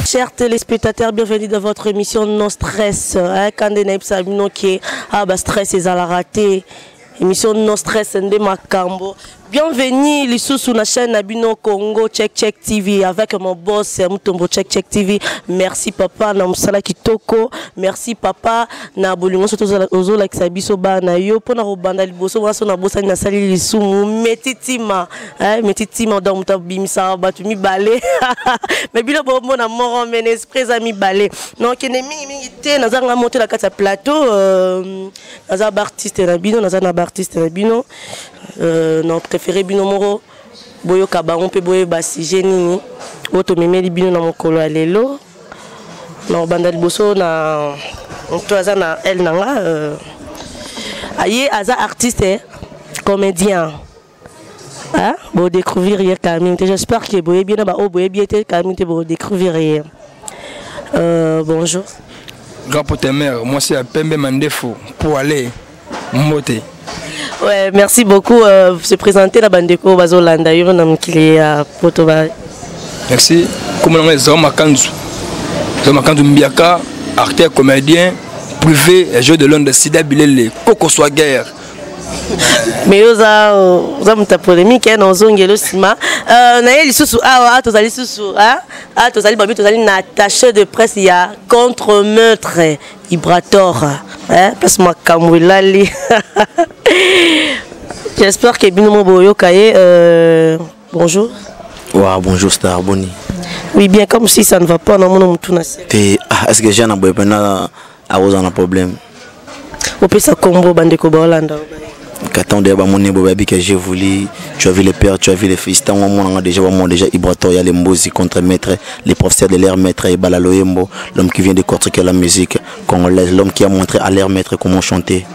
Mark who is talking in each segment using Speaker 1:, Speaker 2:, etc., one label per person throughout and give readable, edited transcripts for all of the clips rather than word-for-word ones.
Speaker 1: chers téléspectateurs, bienvenue dans votre émission Non Stress. Quand on a Sabino qui est stress et à la raté. Émission Non Stress Ndé Makambo. Bienvenue les sur la chaîne Nabino Congo Check TV avec mon boss Mutombo Check TV. Merci papa na musala kitoko. Merci papa na bolingo soto ozola kisabiso ba na yo pona robanda liboso waso na bosa na sali lisumu metitima metitima donc mutabimisa batu mi balé. Mais bilo bombo na moro men esprit ami balé. Donc ene mingi te nazanga monter la kata plateau naza artiste na bino naza na artiste na bino non préféré bino moro boyo kabango pe boyo basi génie auto memeli bino na mokolo alelo na banda liboso na to aza na el nanga aye aza artiste comédien hein bo découvrir hier quand même j'espère que boyo bien ba o boyo bien quand même bo découvrir hier bonjour
Speaker 2: grand pote mère moi c'est Pembe Mandefo pour aller monter.
Speaker 1: Ouais, merci beaucoup se présenter la bandeko bazolanda yo na mkili ya Potoba.
Speaker 2: Merci. Comme on est Zoma Kanzu Mbiaka, acteur comédien privé et jeu de Londres Sida Bilele Coco Swagger.
Speaker 1: Mais oza muta polémique na zongelo sima na yeli susu tozali susu tozali babi tozali na attaché de presse ya contre meurtre Ibrator parce que makamwelali. J'espère que bino boyo kaye bonjour.
Speaker 3: Wa bonjour Star Boni.
Speaker 1: Oui bien comme si ça ne va pas dans mon mutuna.
Speaker 3: Est-ce que j'ai un problème?
Speaker 1: Au peut ça combo bandeko ba Hollande.
Speaker 3: Quand que j'ai voulu, tu as vu les pères, tu as vu les fils, on a déjà Ibrator, il y a les Mbosi contre maître, les professeurs de l'air maître et Balaloyembo, l'homme qui vient de décortiquer la musique congolaise, l'homme qui a montré à l'air maître comment chanter.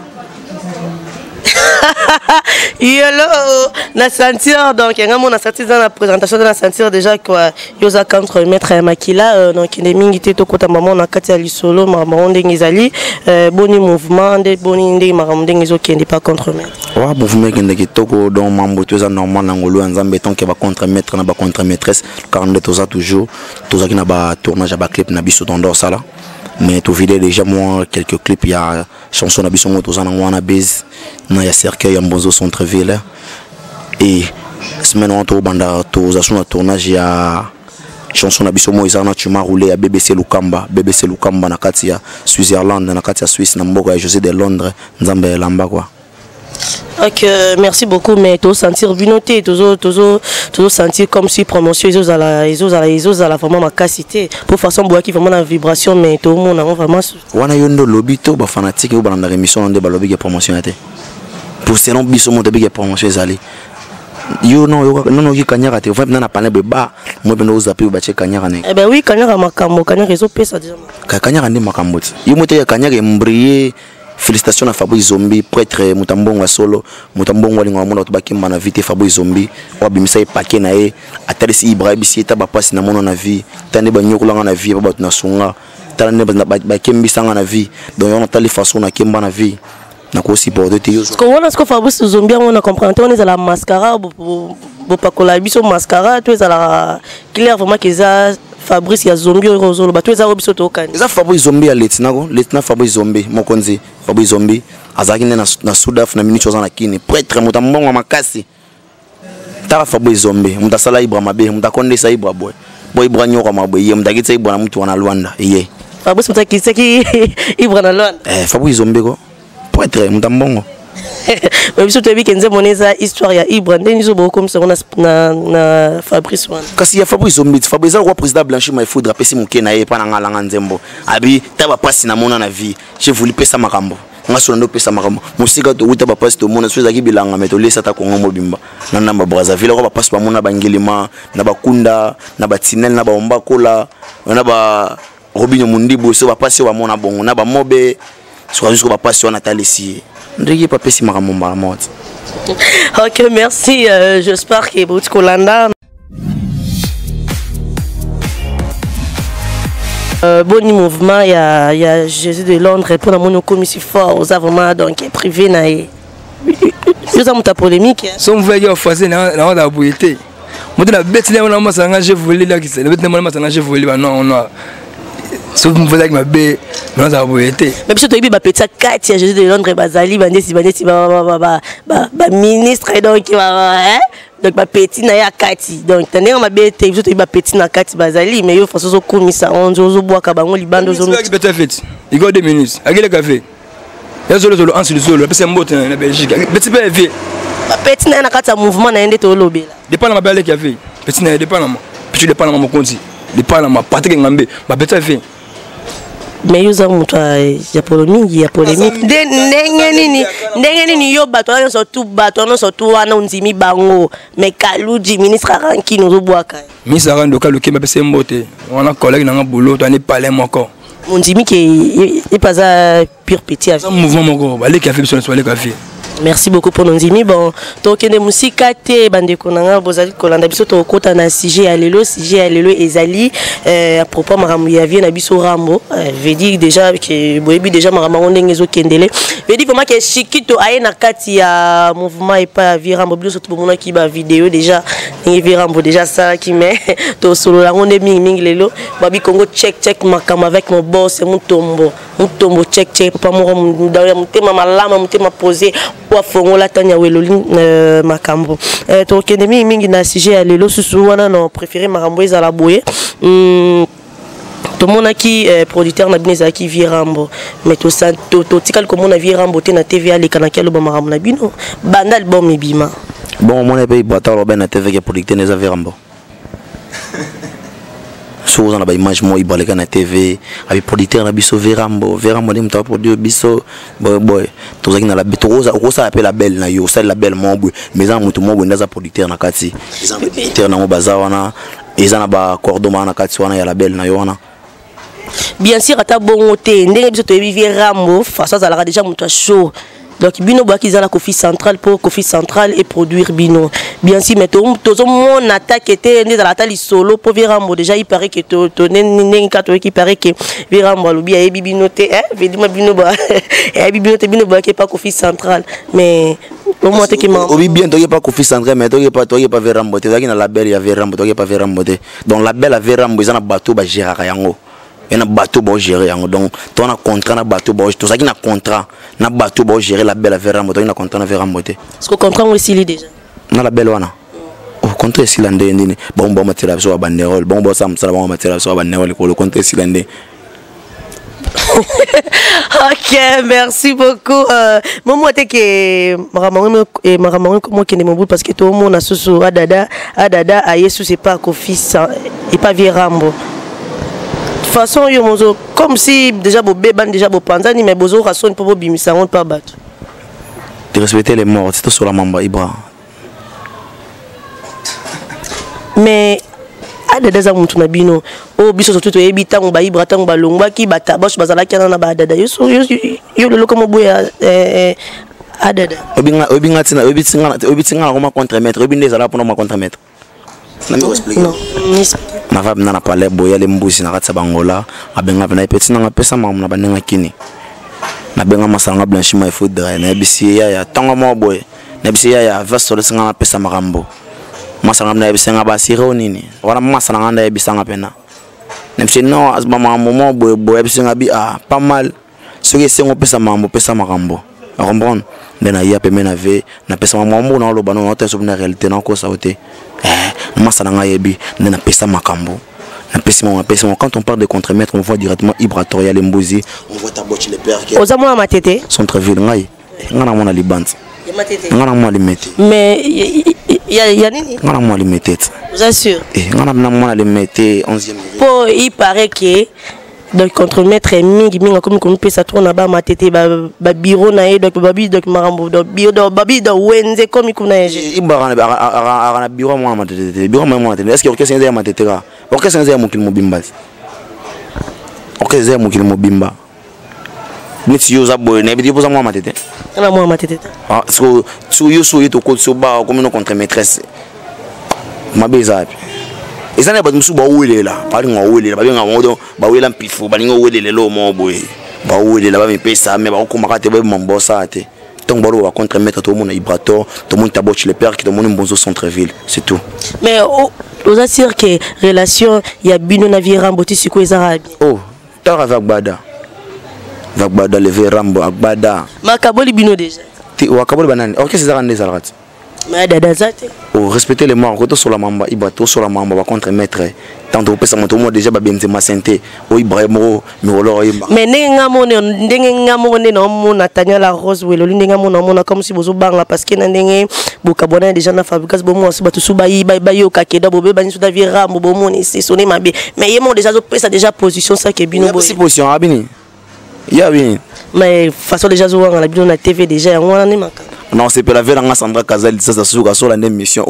Speaker 1: Yolo na sentir donc ngamo na sentir dans la présentation de la sentir déjà quoi yoza contre maître Makila donc les mingi te to kota maman na kati ya lisolo maman ndenge ezali boni mouvement de boni ndenge maman ndenge zo kende pas contre maître
Speaker 3: wa mouvement kende kitoko donc mambo toza normal ngolo nzambe tant que ba contre maître na ba contre maîtresse car on toza toujours toza ki na ba tournage ba clip na biso dans ça là. Mais tu vidé déjà moi quelques clips, il y a chanson d'Abisson tous en wana base, il y a cercueil en Bonzo centre-ville et semaine on to banda tous à tournage il y a chanson d'Abisson Moïse tu m'as roulé à BBC Lukamba na katia Switzerland na katia Suisse na mboka José de Londres nzambe lamba quoi.
Speaker 1: Ok, merci beaucoup, mais tu sentir binoté, tu sentir comme si promotion ils ont vraiment ma capacité pour façon bois qui vraiment la vibration, mais tout le monde a vraiment.
Speaker 3: Wana yondo lobby to ba fanatique ou ba na émission de ba lobby qui promotion été. Pour selon biso mo de bi promotion ezali. Yo non qui kanyaka te va na panel ba moi beno zapi ba che kanyaka ne.
Speaker 1: Eh ben oui, kanyaka makambo, kanyaka rezo pesa déjà.
Speaker 3: Kanyaka ndi makambo. Yo mote kanyaka embriller. Félicitations à Fabrice Zombi, prêtre Mutambongo solo, Mutambongo lingo mona tobakimba na vite Fabrice Zombi, wabimisa e paquet na e, atalisi Ibrahim bisi eta ba passe na mona na vie, tande ba nyokulanga na vie ba na sunga, tande ba kembi sanga na vie, donc on tali façon na kemba na vie. Na ko supporter te yo.
Speaker 1: Ce qu'on a ce que Fabrice Zombi on a comprendre on est à la mascara, bo pakola biso mascara, tu es à la clair vraiment que ça Fabrice ya Zombi rozolo ba tu es à biso to kan.
Speaker 3: Eza Fabrice Zombi ya lieutenant Fabrice Zombi mokonzi Fabrice Zombi azaki na Sudaf na minute za na kini prêtre Mutambongo makasi. Ta Fabrice Zombi mutasala Ibra mabe mutakondesa Ibra boy. Boy Ibra nyoka mabe ye mutakitsa Ibra na mtu wana Luanda ye.
Speaker 1: Fabrice mutakitsa ki Ibra na Luanda.
Speaker 3: Fabrice Zombi ko prêtre Mutambongo.
Speaker 1: Mais biso toyebi kenze moneza histoire ya Ibra ndeni zo boko comme ça na Fabrice wana.
Speaker 3: Kasi ya Fabrice Zombi Fabrice roi président Blanchi ma foudra pesi muke na ye pa na ngala nzembo. Abi taba pasi na mona na vie. J'ai voulu pesa makambo. Nga so ndo pesa makambo. Musika to uta ba pasi to mona so zaki bilanga meto lesa ta Kongo mobimba. Na namba Brazzaville ko ba pasi ba mona bangilima na bakunda na batinel na ba omba kola na ba Robinho Mundibo so ba pasi wa mona bongo na ba mobe so jusqu'au ba pasi wana talisi. Ndiki pa pesi makambo ba mot.
Speaker 1: Ok, merci. J'espère que vous Kolanda. Bon mouvement, il y a Jésus de Londres pour la commission fort aux avocats donc privé naïe. Nous avons ta polémique.
Speaker 2: Son veilleur faisait dans la bouillette. Moi la bête là on a massanga j'ai volé là qui c'est. La bête là on a massanga j'ai volé non non. Sauf que vous avec ma bête, non ça va être.
Speaker 1: Mais puis tu as petit Katia Jésus de Londres Bazali bandesi ministre donc qui va donc ma petit na ya Kati donc tandis ma bête tu as petit na Kati Bazali mais yo façon comme ça on zo bois ka bango libando zo.
Speaker 2: C'est qui fait. Il go 2 minutes. A quel café? Ya solo en sur le solo, c'est un mot en Belgique. Petit peu fait.
Speaker 1: Ma petit na Kati mouvement na ndé to lobela.
Speaker 2: Dépend na belle café. Petit na dépend na moi. Puis tu dépend na mon compte. Dépend na ma patrie ngambe. Ma petit fait.
Speaker 1: Mais yo za mutu ya polémique ndenge nini yo bato na surtout wana nzimi bango mais Kaluji ministre ranki nous boaka
Speaker 2: ministre rando kaluki ba pese mbote wana collègue na boulot tani parler moko
Speaker 1: nzimi ke pas à pure petit
Speaker 2: ça mouvement moko ba le café sur le café. Merci
Speaker 1: beaucoup pour Nzimi. Bon, tokende musika te bande konanga bozali kolanda biso to kota na sujet alelo ezali à propos maramu ya vie na biso rambo veut dire déjà que boyebi déjà maramu ndenge zo kendele veut dire vraiment que Shikito aye na kati ya mouvement et pas vie rambo biso to bomona ki ba vidéo déjà ngi vie rambo déjà ça qui met to solo la ngonde mingi lelo babi Congo check makama avec mon boss mutombo check papa mo ndaya mutema malama mutema poser wa fongola tanya weloli makambo to kende mingi na sujet alelo susu wana no préféré makambo ezala boye to mona ki producteur na bineza ki Virambo mais to tikal comme on a Virambo te na TV ale kana kelo ba makambo na bino banda album ebima
Speaker 3: bon mon épée bata robin na TV que producteur neza Virambo so on a ba image mo ibaleka na TV avec producteur na biso Virambo ni mta produire biso boy to zaki na la betoza ko ça appelle la belle na yo ça la belle mo boy mais en mutu mo boy ndaza producteur na kati ils ont producteur na mo bazawana ils ont ba cordoma na kati wana ya la belle na yo wana
Speaker 1: bien sûr ata bongo te ndenge biso to Virambo façon ça la déjà mutu chaud. Donc bino boaki za la Kofi Central pour Kofi Central et produire bino bien sûr mais tout mon attaque était dans la tali solo pour Virambo déjà il paraît que to nen kato qui paraît que Virambo lobi a bibino te veut dire bino ba et bino ba qui pas Kofi Central mais au moins te qui m'a
Speaker 3: obi bien to pas Kofi Central mais to pas Virambo te zaki na label ya Virambo to pas Virambo te donc label à Virambo ils en a bateau ba gérer yango et na bateau bon gérer donc ton a contrat na bateau bon tout ça qui na contrat na bateau bon gérer la belle affaire moto na contrat na faire moto
Speaker 1: est-ce que contrat aussi li déjà
Speaker 3: na la belle wana au contrat si landé ndini bon matériel so banderole bon sam sala bon matériel so banderole ko le contrat si landé.
Speaker 1: Ok, merci beaucoup. Moi te que maramango comment que ne mon bout parce que tout le monde a sous adada a Yesu c'est pas Kofi et pas Virambo. De toute façon, comme si déjà vos bébés déjà vos panzani mais vos autres sont pour vos bimisa on pas battre.
Speaker 3: De respecter les morts, c'est tout sur la mamba Ibra.
Speaker 1: Mais adada za muntu na bino o biso surtout to ebita ngo ba Ibra tango ba longwa ki bata bosh bazala kana na ba adada yo le comme boya adada.
Speaker 3: Obinga tina comme contre-maître, obinga za pour ma contre-maître. Non. Na va na parler boya le mbusi na katsa bangola abenga na petit na pesa mamu na banenga kini na benga masanga blanchiment foudre na bisi ya tango mo boy na bisi ya vaso le singa pesa marambo masanga na bisi nga ba siro nini wana masanga na bisi nga pena na bisi no asba mamu mo boy bisi nga bi pas mal ce que c'est on pesa mamu pesa marambo comprendre na ya pe mena ve na pesa mamu na lo bano na te na réalité na ko sauter masanga yebi na pesa makambo na pesa quand on parle de contre-maître on voit directement Ibratoria Lembozi on voit Tabochi le père qui
Speaker 1: Osamo a matete
Speaker 3: centre-ville ngai ngana mona libante ngana mona limete
Speaker 1: mais ya nini
Speaker 3: ngana mona limete
Speaker 1: vous assure
Speaker 3: ngana mona limete 11e
Speaker 1: pour il paraît que donc contre-maître mingi comme qu'on peut ça tourne ba matete ba bureau na donc babi donc marambo donc bio do babi do wenze comme kuna
Speaker 3: ibara na bureau moi matete bureau moi matete est-ce que orchestre nzaya matete ka orchestre nzaya mukili mobimba orchestre nzaya mukili mobimba niti yo za boy na bi poza moi matete
Speaker 1: na moi matete
Speaker 3: so yo so yeto ko so ba comme no contre-maîtresse mabeza ezana ba musu ba welela bali nga welela ba nga ngodo ba wela mpifu bali nga welele lo mo boy ba welela ba mipesa me ba ko makate ba mambosa ate Tant que va contre mettre tout le monde à Ibrator, tout le monde taboche les pères, tout le monde bonzo centre-ville, c'est tout.
Speaker 1: Mais aux assure que relation il y a bino na vie ramboti siko ezarabi.
Speaker 3: Oh, t'as avec Bada. Avec Bada lever rambo avec Bada.
Speaker 1: Makaboli bino déjà.
Speaker 3: Tu ou akaboli banane. OK, c'est ça rendez zarat.
Speaker 1: Mais dada zate.
Speaker 3: Oh, respecter les morts, quand sur la mamba, Ibrator sur la mamba va contre mettre. Tant que pesa moto mo déjà ba Benzema santé. O Ibrahimo, Mirolo Imba.
Speaker 1: Mais ndenge ngamone na mona Tania la Rose welo ndenge mona comme si bozo banga parce que na ndenge bokabona déjà na fabrikas bomo so batu suba yi ba yo kakeda bobe bani so David Rambo bomo ni c'est sonné mabe. Mais yemo déjà zo pesa déjà position ça que bino boy.
Speaker 3: C'est position abini. Ya bien.
Speaker 1: Mais façon déjà zo wanga la bino na TV déjà ngwana ni maka.
Speaker 3: Non, c'est pour la veille en Sandra Kazali ça sur la émission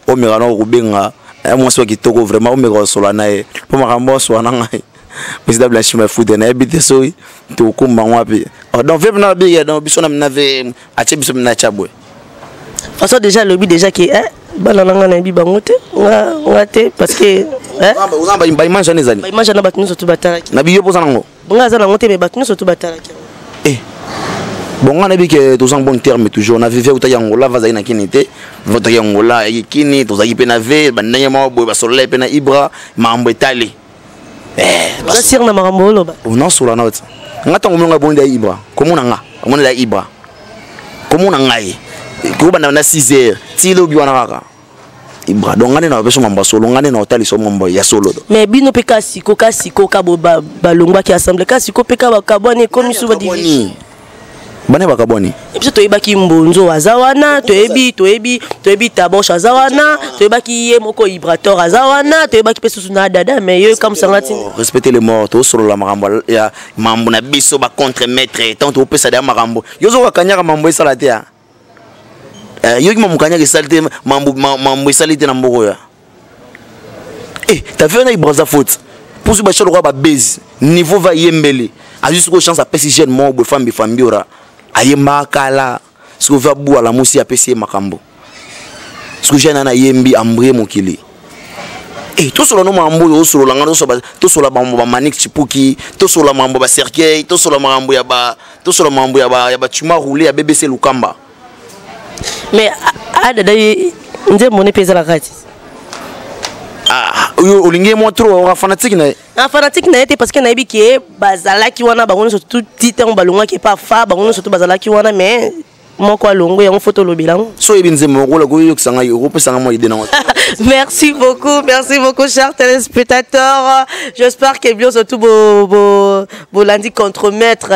Speaker 3: au Mirano Rubenga. Moi soit qui toko vraiment au Mirano Solana et pour ma rambo soit nangai. Mais c'est d'abord chimé foudé na habité soi to kumba wapi. Donc veut na bien donc biso na nave ache biso na chabwe.
Speaker 1: Façon déjà le but déjà que bana nanga na bi bangote ngate parce que
Speaker 3: on a ba image na zali.
Speaker 1: Ba image na batunu surtout batalaki.
Speaker 3: Na biyo poza nango.
Speaker 1: Bonga za nangote mais batunu surtout batalaki.
Speaker 3: Bon, on a vu que tous en bon terme toujours. On a vu que Yangola va na kinité, votre Yangola et kini, tous aïe penave, banayama boy basola pena Ibra, mambo etali.
Speaker 1: Ça sir na marambo loba.
Speaker 3: Non sur la note. Ngata ngomunga bonda Ibra. Comment on a Ibra? Comment on a ngai? Kuba na 6h, tilo biwana kaka. Ibra donc ngane na beso mamba solo ngane na hôtel so mambo ya solo.
Speaker 1: Mais bino peka siko ka balongwa ki assemble ka siko peka bakabone comme suba division.
Speaker 3: Bane bakaboni.
Speaker 1: Et puis toyebaki mbonzo azawana, toyebi tabosh azawana, toyebaki ye moko Ibrator azawana, toyebaki pe susuna dada mais yo comme ça ngati.
Speaker 3: Respecter les morts, to solo la marambo ya mambo na biso ba contre maître, tant to pesa da marambo. Yo zo wakanyaka mambo esalate ya. Yo ki mambo kanyaka esalate mambo esalate na mboko ya. T'as fait na Ibraza faute. Pour ce bachalo ba base, niveau va yembele. A juste ko chance à pesi jeune mo bo femme biora. Ayemba kala ce que va boire la musi apesi makambo ce que j'ai na yembi ambre mokili tout sur le nom mambo yo sur langano tout sur la mambo ba manik chipuki tout sur la mambo ba cercueil tout sur la mambo ya ba tout sur la mambo ya ba tuma roulé ya BBC Lukamba
Speaker 1: mais dada nze moné pesa la kati
Speaker 3: yo olingi mo trop fanatique na
Speaker 1: fanatique na été parce que na ebiki bazalaki wana bangono surtout titre balonga qui pas fa bangono surtout bazalaki wana mais moko alongo yango photo lobilango
Speaker 3: so ebinze moko ko yo kisanga yo ko pesanga mo idée na
Speaker 1: merci beaucoup chers téléspectateurs, j'espère que bien surtout bo lundi contre-maître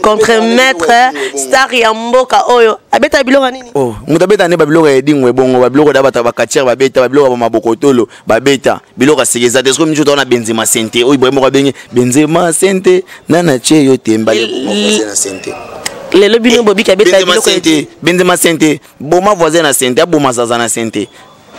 Speaker 1: contre-maître star ya mboka oyo abeta biloko nini
Speaker 3: mutabeta ne babiloko edingwe bongo babiloko da bata bakatier babeta babiloko ba mabokotolo babeta biloko segeza desko miju tona Benzema sente oyi boye moko bengi Benzema sente nana che yo temba le na sente
Speaker 1: lelo bino bobika beta biloko
Speaker 3: Benzema sente boma voisin na sente aboma zaza na sente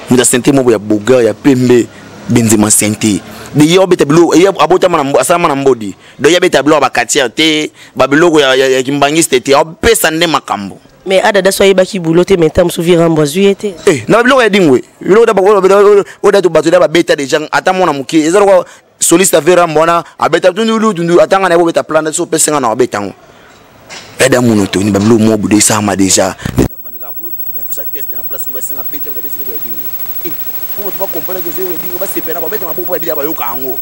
Speaker 3: muta sente mo ya boga ya pembe Benzema sente de yobeta bilo abota mana asama na mbodi do yabeta bilo bakatier te babiloko ya kimbangiste te opesa nde makambo
Speaker 1: mais adada so yebaki boulote metam souvira mbozuete
Speaker 3: na biloko ya dingwe bilo da bakolo oda to batu da babeta de gens ata mona muki ezalo soliste vera mbona abeta tundu atanga na bobeta plan so pesenga na abetango eda muno to ni babilo mo bude sama deja ça teste na place où c'est un bête de dessus wedding pour tu comprendre que c'est wedding ba c'est pena ba bête ma bopo bia ba yo kango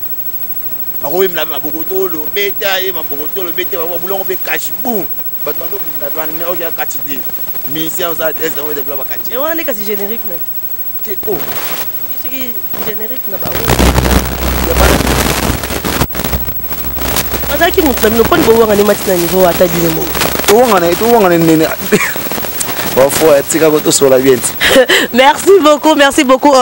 Speaker 3: ba ko imla ma bokotolo bête ay ma bokotolo bête ba bulongo pe cash boom ba tando na ban me o ya kachiti mi si on ça teste on de ba kachi
Speaker 1: et on est quasi générique mais
Speaker 3: c'est
Speaker 1: ce qui générique na ba Ataki mutu no poni bo wanga ni matina niveau atabile mo
Speaker 3: wanga ne
Speaker 1: merci beaucoup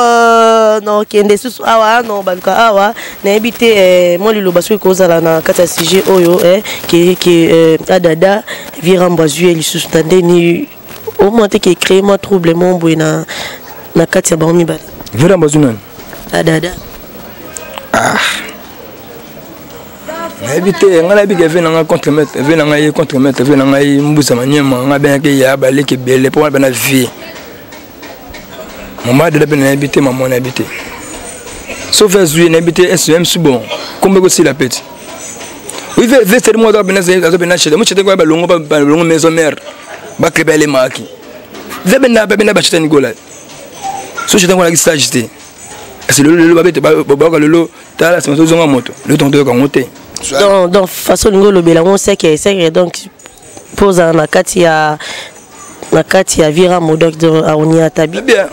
Speaker 1: non kende susu awa non baluka awa na ebité moi lilo baso kozala na kata sujet oyo que adada virambazu eli susu tandeni au moins te créer moi trouble mon boy na kati ya baomi bale
Speaker 2: virambazu nani
Speaker 1: adada
Speaker 2: Habité, on a vu qu'il y a un contre-maître, il y a un contre-maître, il y a un mboussa maniement, on a bien qu'il y a balé qui est belle pour la vie. Mon mari de la habité, maman a habité. Sauf que j'ai habité SM, c'est bon. Combien aussi la petite Oui, c'est moi qui ai fait longo maison mère. Ba klebe les maki. Zebena bena ba chita Nicolas. So chita ngona ki sagité. C'est le babete ba le tala c'est zonga moto. Le tonto ka monter.
Speaker 1: Donc façon ngolo bela on sait que c'est donc pose na kati ya vira modok de aonia tabi.
Speaker 2: Bien.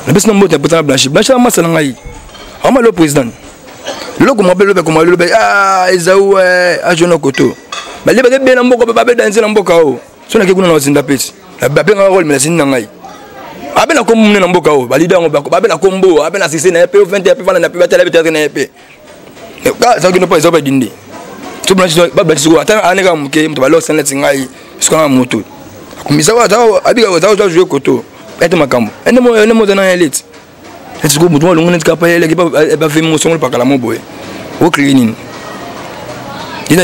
Speaker 2: Le bes no moto pour blanchi. Blanchi ma sala ngai. Ama le président. Le ko mabelo be ko mabelo be ezaou a jono koto. Ba le ba bien na mboko ba be danser na mboka o. So na ke kuna na zinda pesi. Ba be nga role mais sinna ngai. Abena ko mumne na mboka o. Ba leader ngo ba ko ba be na kombo, abena sisi na EP 20 EP fana na pe ba tele peut-être na EP. Ka ça qui ne pas ça ba dindi. To blanchi ba blanchi ko ata anega muke mto ba lo senle tingai. Sko na moto. Kumisa wa dawo abiga wa dawo jouer koto. Ete makambo. Ene mo na elite. Est-ce que vous avez un capable de faire mon son par la mobo au cleaning.
Speaker 1: Mais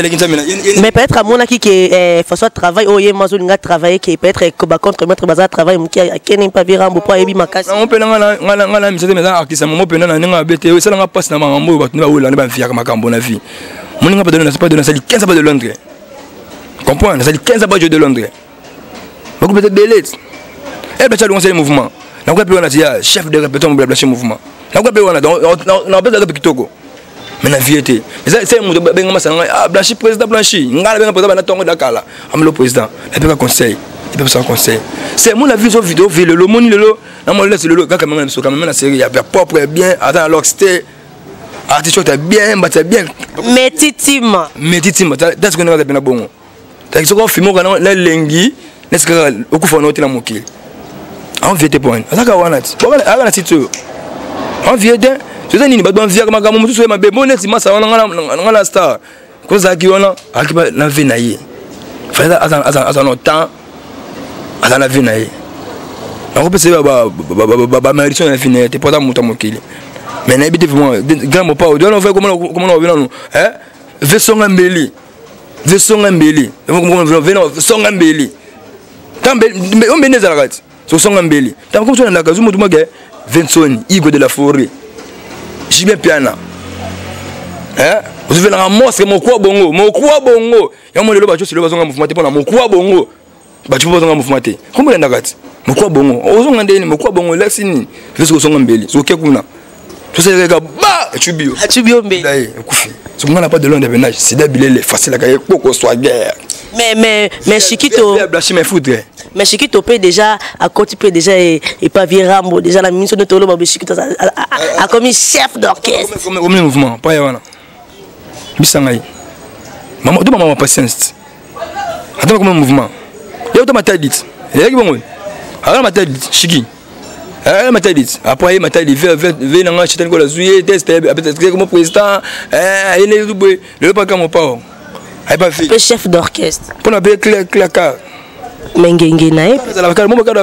Speaker 1: peut-être à mon qui est façon travail au Yemazolinga travailler qui peut être contre mettre bazar travail qui a kenin pas virer pour ebi makasi.
Speaker 2: On peut ngala misete mais artiste mon peut na nga bete ça nga passe na mambo ba tuna wula na ba fiaka makambo na vie. Mon nga pas donner pas donner ça 15 pas de Londres. Comprends, ça dit 15 pas de Londres. Beaucoup peut-être belette. Elle peut lancer le mouvement. On a dit chef de répétition pour le mouvement. On a besoin de Kitoko. Mais la vérité, c'est mon blanchi président blanchi. On a besoin de Tongo Dakala. On le président. Il peut pas conseil. Il peut pas conseil. C'est mon avis sur vidéo, le moni le lot. On laisse le quand même sur quand même la série. Il y a propre bien. Attends alors c'était artiste bien, mais c'est bien.
Speaker 1: Métitima.
Speaker 2: That's ce qu'on a bien bon. T'as dit qu'on filme quand la lengi, n'est-ce que au coup faut noter la moquille. On vient te point. Ça ka wana ti. Boka ala ti tu. On vient de. Tu sais ni ba don via kama kama mutu so ma be bonnet si masa wana ngala star. Ko za ki wana akiba na vie na ye. Fala azan temps. Azan na vie na ye. On peut se ba mérition na fini te porta muta mokili. Mais na bité vraiment grand mo pa o don on fait comment on vient nous. Hein? Ve songa mbeli. Comment songa mbeli. Tambe on benez à la rate. So songa mbeli. Tant comme ça na kazu mutu mage Vincent Igo de la forêt. Jibé piana. Hein? Vous venez en mosque mon quoi bongo. Ya mo le ba jo le zonga mouvement pour na mon quoi bongo. Ba tu zonga mouvement. Comment on ndakati? Mon quoi bongo. O zonga ndeni mon quoi bongo lexini. Veso songa mbeli. So kekuna. Tu sais rega ba tu bio mbeli. Dai kufi. So ngana pas de long de ménage. C'est d'abile facile à cailler poko soit guerre.
Speaker 1: Mais Chiquito. Mais Chiquito peut déjà à côté peut déjà et pas virer Rambo déjà la mission de Tolo Babi Chiquito a commis chef d'orchestre.
Speaker 2: Comme mouvement pas yana. Bisangai. Maman de maman patience. Attends comme mouvement. Il y a autant ma tête dit. Il y a qui bon. Alors ma tête dit Chiki. Ma tête dit après ma tête dit veut na nga chitani ko la zuye test peut-être comme président il est le pas comme pas.
Speaker 1: Le chef d'orchestre.
Speaker 2: Pour la bien clair.
Speaker 1: Mengenge nae.
Speaker 2: La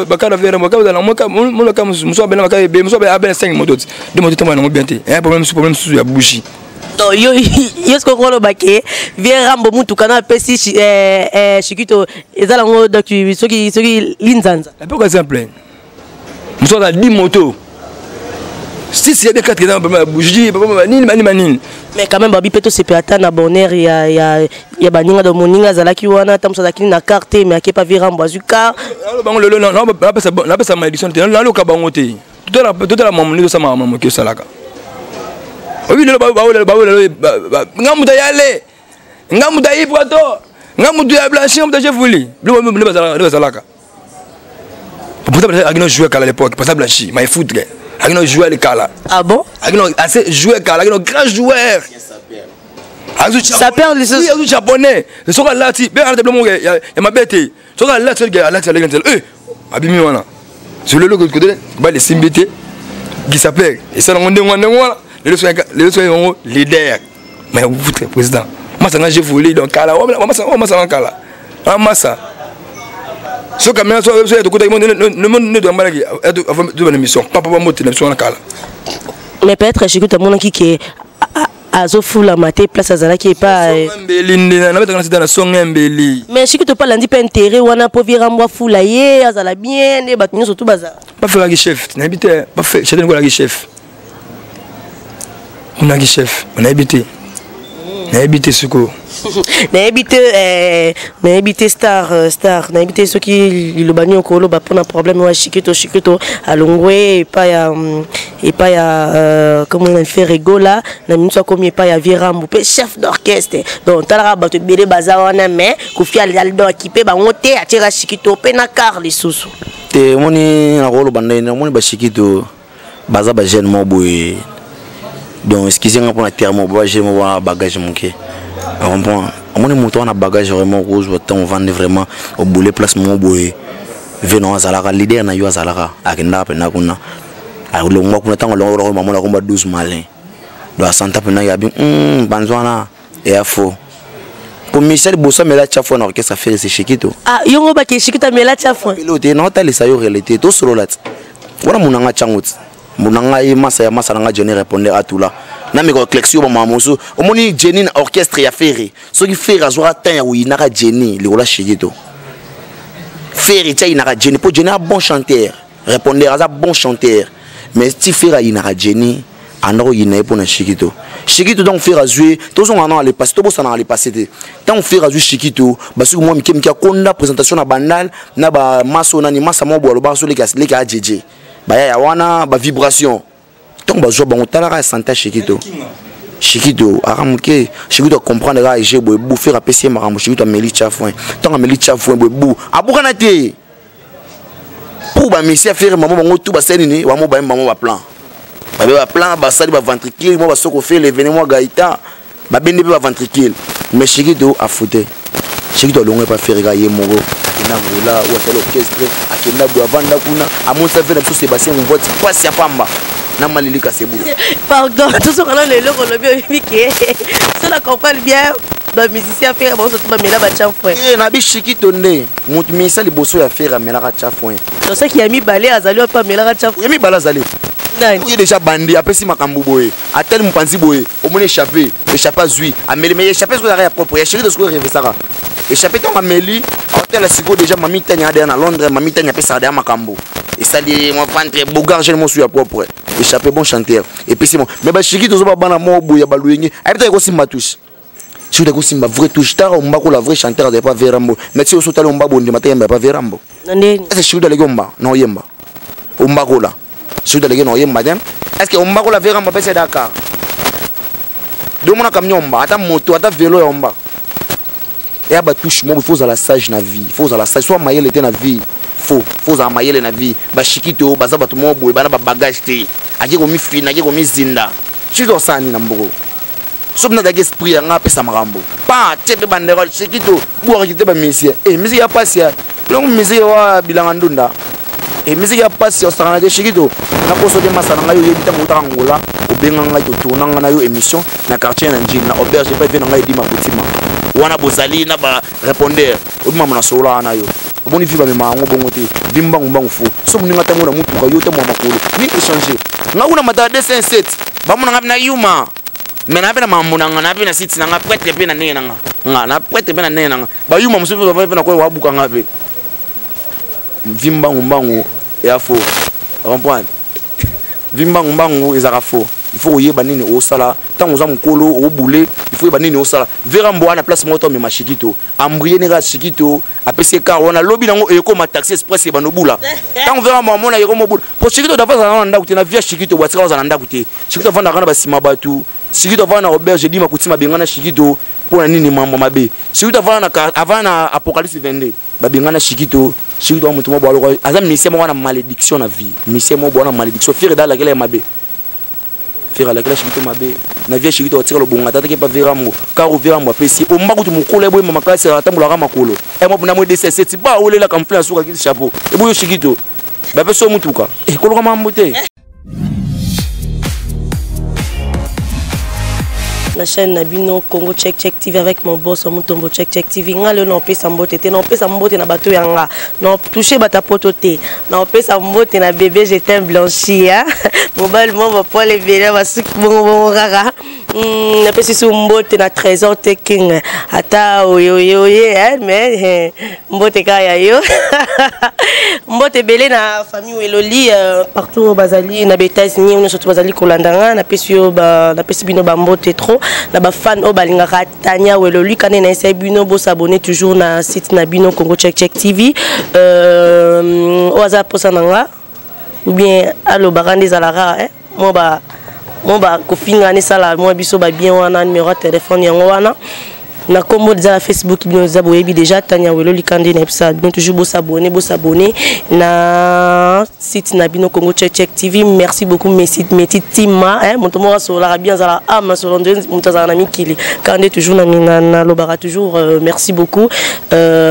Speaker 2: bakara vera bakara la moka mon ka muso bena bakara be muso be abena 5 motos. 2 motos tamo na bien te. Un problème sous ya bougie.
Speaker 1: Donc yo ce qu'on le baquet vient Rambo mutu kana pesi Chiquito ezala ngo docu soki linzanza.
Speaker 2: Pourquoi simple? Muso a 10 motos. Si c'est bien 4 ans bougie manine. Mais
Speaker 1: quand même babi peto c'est peut attendre bonheur il y a baninga de moninga zalaki wana tamsa zakini na carte mais akepa vira mbazuka
Speaker 2: bango lelo non na pesa malédiction na lo ka bango te tout la maman ni ça maman que ça là oui lelo ba ngamuta yale ngamuta ipoto ngamuta ya blanchir muta jevuli le bazalaka pourtant agino jouer à l'époque pas ça blanchir mais foutre agino jouer le kala.
Speaker 1: Ah bon?
Speaker 2: Agino assez joueur kala agino grand joueur.
Speaker 1: Ça perd les
Speaker 2: oui, japonais. Le soir là, tu bien arrêtez le mot. Il y a ma bête. Soir là, tu gars là, tu abimi wana. Sur le logo côté, bah les simbité qui s'appelle et ça on voilà. Les soins leader. Mais vous faites président. Moi ça j'ai volé donc kala. Moi ça kala. Ah massa. Ce caméra soit de côté le monde ne doit pas avoir de émission. Papa monter l'émission en kala.
Speaker 1: Mais peut-être j'ai écouté mon qui est Azofu la maté place azala qui est pas mais si que tu pas lundi pas intérêt wana po vira moi fula ye azala bien et batnyo surtout baza
Speaker 2: pas faire la chef n'habite pas faire chez la chef on a chef on a habité N'habite Suko.
Speaker 1: N'habite star. N'habite ceux qui le bani au colo, bah pour un problème, ouais, Chiquito, à Longwe, et pas ya, comment on fait rigola, n'a mis soit comme il pas ya Virambo, chef d'orchestre. Donc, t'as la batte de bébé bazar, mais, Kofi Aldo équipé, bah, on t'est attiré à Chiquito, pena car les sous.
Speaker 3: Te, moni, la rôle bandé, moni, bah, Chiquito, bazar, bah, jeune, mon boy. Donc, excusez-moi pour la terre, mon boy, j'ai mon bagage manqué. On est monté en bagage vraiment rose, on vend vraiment au boulet place mon boy. Venons à Zalara, l'idée n'a eu à Zalara, à Kenda, Penakuna. Alors, le mois qu'on attend, on a maman la combat 12 malins. De la Santa Penayabi, Banzwana, et à faux. Pour Michel Bossa, mais là, tu as fait un orchestre à faire, c'est Chiquito.
Speaker 1: Ah, Yongo Baki, Chiquito, mais là, tu as fait.
Speaker 3: Pilote, non, t'as les saillots réalité, tout solo là. Voilà mon anga changout. Mon anga est massa, nanga Jenny répondait à tout là. Na me réflexion ma moso au moni Jenny orchestre ya ferré ce qui fait razoir temps oui naka Jenny le rola Chiquito ferré tia naka Jenny pour Jenny un bon chanteur répondre à bon chanteur mais si ferré naka Jenny andro yina pour na Chiquito donc faire jouer tous on en aller passer tout ça en aller passer tant faire jouer Chiquito parce que moi mi konda présentation na banal na ba maso na ni masa mo bo lo ba so les ka JJ ba ya wana ba vibration. Donc, je vais vous santé Chiquito. Chiquito, Chiquito comprendre que j'ai bouffé à PC, Chiquito a mêlé chafouin. Tant à mêlé chafouin, bou. A boucanate. Pour ma mission faire maman, tout va s'éliminer, maman va plan. Va plan, va salir, va ventricule, moi va se faire l'événement Gaïta, va bien va ventricule. Mais Chiquito a fouté. Chiquito a l'ongé pas faire gagner mon gars. Akina Vola ou à l'orchestre, Akina Boavanda Kuna, à mon service de Sébastien, on vote pas si à Pamba.
Speaker 1: Pardon, tout ce qu'on a le logo, le bien unique. Cela comprend bien. Le musicien fait un bon sautement, mais là, va chafouin.
Speaker 3: Eh, n'a pas Chiquito, mon musicien, il bosse à faire, mais là, chafouin.
Speaker 1: C'est ça qui a mis balai à Zalio, pas mais là, chafouin.
Speaker 3: Il a mis balai à Zalio. Il est déjà bandé, après si ma camboboé. A tel mon panzi boé, au moins échappé, échappé à Zui. A mêlé, mais échappé, ce qu'on a propre. Il a chéri de ce qu'on rêve ça. Échappé, tant à Méli, à tel Sigo déjà, ma mitane à Londres, ma mitane à Pessardé à Macambo. Et ça dit, moi, ventre, Bogar, j'ai mon souhait propre. Échappé, bon chanteur. Et puis c'est bon. Mais bah, Chiquito, ça va ban à moi, bouya, balouigné. A peut-être aussi ma touche. Si vous avez ma vraie touche, tard, on va la vraie chanteur, de pas Vérambo. Mais si vous êtes allé au Mbabo, on ne va pas Vérambo. Est-ce que je suis allé au Mba? Non, Yemba. Au Mbagola. Je suis allé au Yemba, madame. Est-ce que au Mbagola Vérambo, c'est Dakar? Deux mois camion, attends moto, attends vélo, on va. Et à la touche, il faut la sage na vie. Il faut la sage. Soit maïel était na vie. Faut la maïel na vie. Bah Chiquito, bah ça va tout le monde, bah na bagage té. Agi komi fina, agi komi zinda. Je suis dans ça ni nambo. Sauf na dage esprit nga pesa marambo. Pas tete bandera Chiquito, boire qui te ba monsieur. Eh musique ya passe ya. Donc musique wa bilangandunda. Et musique ya passe ya sarana de Chiquito. Na poso de masana nga yo yebita mota ngola. Obenga nga to tourna nga na yo émission na quartier na njina na auberge pas venga nga yedi makutima. Wana bozali na ba répondeur. Oduma mona sola na yo. Boni fi ba me mango bongo te. Vimba ngumba fo. So muninga tango na mutu ka yo te mwa makolo. Ni échanger. Nga una mata 257. Ba mona ngapna yuma. Mais na pena mamuna nga na pena site nga prêtre pena nena nga. Nga na prêtre pena nena nga. Ba yuma musufu ba pena ko wa buka nga pe. Vimba ngumbango ya fo. Comprendre. Vimba ngumbango ezaka fo. Il faut yeba nini o sala tant oza mukolo o boulé il faut yeba nini o sala Vérambo na place moto mais ma Chiquito ambrié nera Chiquito apesi car on a lobby nango e ko ma taxi express ba no bula tant Vérambo mona yeko mo bula pour Chiquito dafa za na ndakute na via Chiquito watsika za na ndakute Chiquito vanda kana ba sima batu Chiquito vanda auberge di makutima bengana Chiquito pour nini mambo mabe Chiquito vanda avant na apocalypse 22 ba bengana Chiquito Chiquito mutu mo balo aza mission mo na malédiction na vie mission mo bona malédiction faire dans laquelle mabe faire la classe Chiquito mabe na vie Chiquito otira lo bonga tata ke pa Vérambo car o Vérambo apesi o mbakutu mukolo ebo mama classe atambula ka makolo e mo na mo DC7 ba olela camouflage suka ki chapeau e boyo Chiquito ba peso mutuka e koloka mambo te
Speaker 1: la chaîne Nabino Congo Check TV avec mon boss Mutombo Check TV nga le non pesa mbote te non pesa mbote na bato yanga non toucher bata potote non pesa mbote na bébé j'étais blanchi hein mobile mo va pas les véler va suki bon rara napesi su mbote na trésor taking ata oyoyoye mais mbote kaya yo mbote belé na famille Weloli partout bazali na États-Unis on surtout bazali kolandanga napesi yo napesi bino ba mbote trop na ba fan o balinga Tania Weloli kana na essayer bino bo s'abonner toujours na site na bino Congo Check Check TV o aza posa nanga ou bien allo barande zalara moi kofinga ne sala moi biso ba bien wana numéro de téléphone yango wana na combo de Facebook bino za boyebi déjà Tania Weloli kandi na epsa bien toujours bo s'abonner na site na bino Congo Check Check TV. Merci beaucoup mes tima mon tomo so la bien za la am so londe mutaza na mikili kandi toujours na lobara toujours merci beaucoup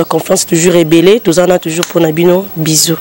Speaker 1: confiance toujours rebelle tous en a toujours pour na bino bisous.